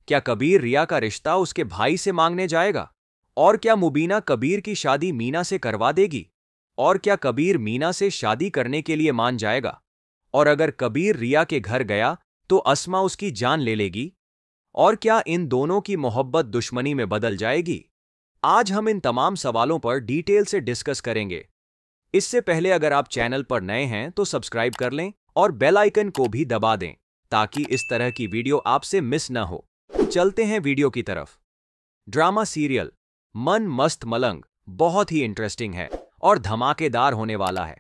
क्या कबीर रिया का रिश्ता उसके भाई से मांगने जाएगा? और क्या मुबीना कबीर की शादी मीना से करवा देगी? और क्या कबीर मीना से शादी करने के लिए मान जाएगा? और अगर कबीर रिया के घर गया तो अस्मा उसकी जान ले लेगी? और क्या इन दोनों की मोहब्बत दुश्मनी में बदल जाएगी? आज हम इन तमाम सवालों पर डिटेल से डिस्कस करेंगे। इससे पहले अगर आप चैनल पर नए हैं तो सब्सक्राइब कर लें और बेल आइकन को भी दबा दें ताकि इस तरह की वीडियो आपसे मिस न हो। चलते हैं वीडियो की तरफ। ड्रामा सीरियल मन मस्त मलंग बहुत ही इंटरेस्टिंग है और धमाकेदार होने वाला है।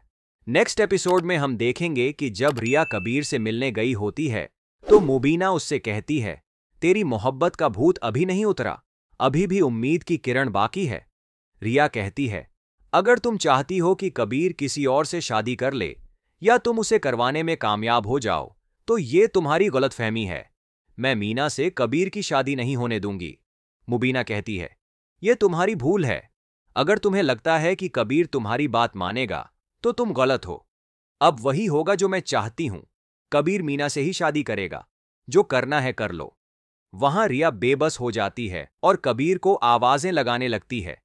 नेक्स्ट एपिसोड में हम देखेंगे कि जब रिया कबीर से मिलने गई होती है तो मुबीना उससे कहती है, तेरी मोहब्बत का भूत अभी नहीं उतरा, अभी भी उम्मीद की किरण बाकी है। रिया कहती है, अगर तुम चाहती हो कि कबीर किसी और से शादी कर ले या तुम उसे करवाने में कामयाब हो जाओ तो ये तुम्हारी गलतफहमी है। मैं मीना से कबीर की शादी नहीं होने दूंगी। मुबीना कहती है, यह तुम्हारी भूल है। अगर तुम्हें लगता है कि कबीर तुम्हारी बात मानेगा तो तुम गलत हो। अब वही होगा जो मैं चाहती हूं। कबीर मीना से ही शादी करेगा। जो करना है कर लो। वहां रिया बेबस हो जाती है और कबीर को आवाजें लगाने लगती है,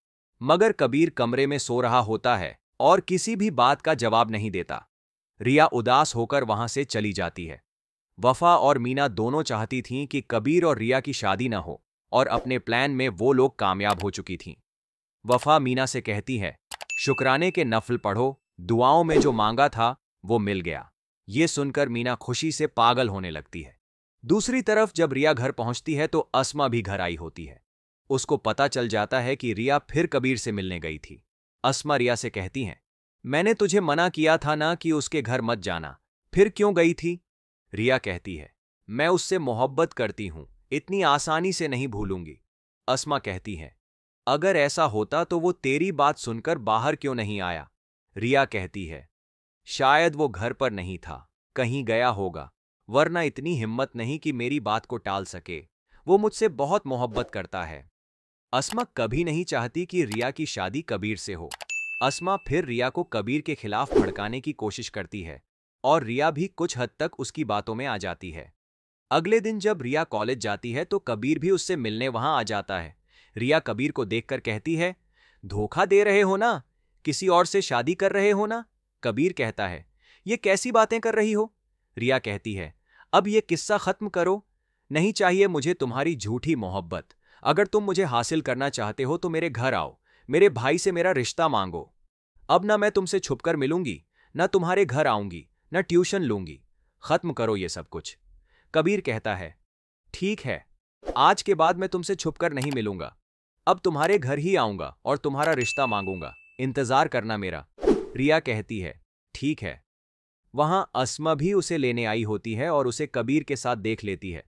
मगर कबीर कमरे में सो रहा होता है और किसी भी बात का जवाब नहीं देता। रिया उदास होकर वहां से चली जाती है। वफा और मीना दोनों चाहती थीं कि कबीर और रिया की शादी न हो और अपने प्लान में वो लोग कामयाब हो चुकी थीं। वफा मीना से कहती है, शुक्राने के नफल पढ़ो, दुआओं में जो मांगा था वो मिल गया। ये सुनकर मीना खुशी से पागल होने लगती है। दूसरी तरफ जब रिया घर पहुंचती है तो अस्मा भी घर आई होती है। उसको पता चल जाता है कि रिया फिर कबीर से मिलने गई थी। अस्मा रिया से कहती हैं, मैंने तुझे मना किया था ना कि उसके घर मत जाना, फिर क्यों गई थी? रिया कहती है, मैं उससे मोहब्बत करती हूं, इतनी आसानी से नहीं भूलूंगी। अस्मा कहती है, अगर ऐसा होता तो वो तेरी बात सुनकर बाहर क्यों नहीं आया? रिया कहती है, शायद वो घर पर नहीं था, कहीं गया होगा, वरना इतनी हिम्मत नहीं कि मेरी बात को टाल सके। वो मुझसे बहुत मोहब्बत करता है। अस्मा कभी नहीं चाहती कि रिया की शादी कबीर से हो। अस्मा फिर रिया को कबीर के खिलाफ भड़काने की कोशिश करती है और रिया भी कुछ हद तक उसकी बातों में आ जाती है। अगले दिन जब रिया कॉलेज जाती है तो कबीर भी उससे मिलने वहां आ जाता है। रिया कबीर को देखकर कहती है, धोखा दे रहे हो ना, किसी और से शादी कर रहे हो ना? कबीर कहता है, ये कैसी बातें कर रही हो? रिया कहती है, अब ये किस्सा खत्म करो। नहीं चाहिए मुझे तुम्हारी झूठी मोहब्बत। अगर तुम मुझे हासिल करना चाहते हो तो मेरे घर आओ, मेरे भाई से मेरा रिश्ता मांगो। अब ना मैं तुमसे छुपकर मिलूंगी, ना तुम्हारे घर आऊंगी, ना ट्यूशन लूंगी। खत्म करो ये सब कुछ। कबीर कहता है, ठीक है, आज के बाद मैं तुमसे छुपकर नहीं मिलूंगा। अब तुम्हारे घर ही आऊंगा और तुम्हारा रिश्ता मांगूंगा। इंतजार करना मेरा। रिया कहती है, ठीक है। वहां अस्मा भी उसे लेने आई होती है और उसे कबीर के साथ देख लेती है।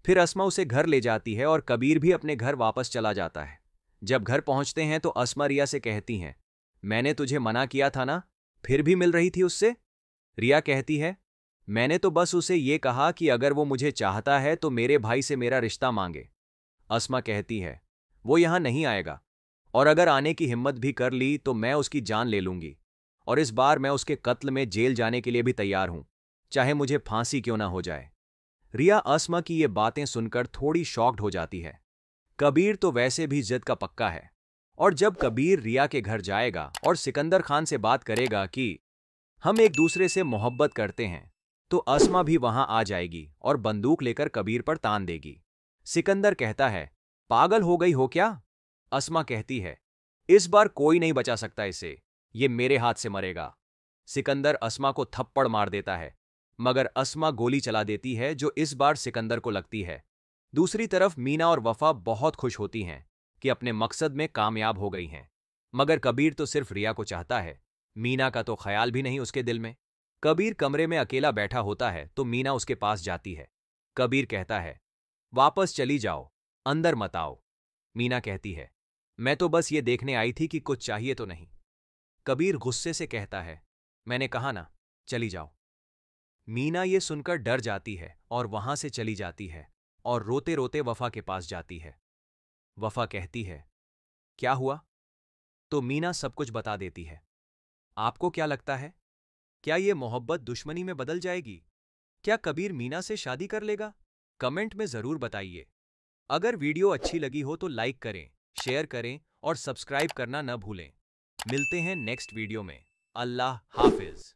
फिर अस्मा उसे घर ले जाती है और कबीर भी अपने घर वापस चला जाता है। जब घर पहुंचते हैं तो अस्मा रिया से कहती हैं, मैंने तुझे मना किया था ना, फिर भी मिल रही थी उससे? रिया कहती है, मैंने तो बस उसे ये कहा कि अगर वो मुझे चाहता है तो मेरे भाई से मेरा रिश्ता मांगे। अस्मा कहती है, वो यहां नहीं आएगा, और अगर आने की हिम्मत भी कर ली तो मैं उसकी जान ले लूंगी, और इस बार मैं उसके कत्ल में जेल जाने के लिए भी तैयार हूं, चाहे मुझे फांसी क्यों ना हो जाए। रिया अस्मा की ये बातें सुनकर थोड़ी शॉक्ड हो जाती है। कबीर तो वैसे भी जिद का पक्का है, और जब कबीर रिया के घर जाएगा और सिकंदर खान से बात करेगा कि हम एक दूसरे से मोहब्बत करते हैं, तो अस्मा भी वहां आ जाएगी और बंदूक लेकर कबीर पर तान देगी। सिकंदर कहता है, पागल हो गई हो क्या? अस्मा कहती है, इस बार कोई नहीं बचा सकता इसे, ये मेरे हाथ से मरेगा। सिकंदर अस्मा को थप्पड़ मार देता है, मगर अस्मा गोली चला देती है जो इस बार सिकंदर को लगती है। दूसरी तरफ मीना और वफा बहुत खुश होती हैं कि अपने मकसद में कामयाब हो गई हैं, मगर कबीर तो सिर्फ रिया को चाहता है। मीना का तो ख्याल भी नहीं उसके दिल में। कबीर कमरे में अकेला बैठा होता है तो मीना उसके पास जाती है। कबीर कहता है, वापस चली जाओ, अंदर मत आओ। मीना कहती है, मैं तो बस ये देखने आई थी कि कुछ चाहिए तो नहीं। कबीर गुस्से से कहता है, मैंने कहा ना, चली जाओ। मीना ये सुनकर डर जाती है और वहां से चली जाती है और रोते रोते वफा के पास जाती है। वफा कहती है, क्या हुआ? तो मीना सब कुछ बता देती है। आपको क्या लगता है, क्या ये मोहब्बत दुश्मनी में बदल जाएगी? क्या कबीर मीना से शादी कर लेगा? कमेंट में जरूर बताइए। अगर वीडियो अच्छी लगी हो तो लाइक करें, शेयर करें और सब्सक्राइब करना न भूलें। मिलते हैं नेक्स्ट वीडियो में। अल्लाह हाफिज।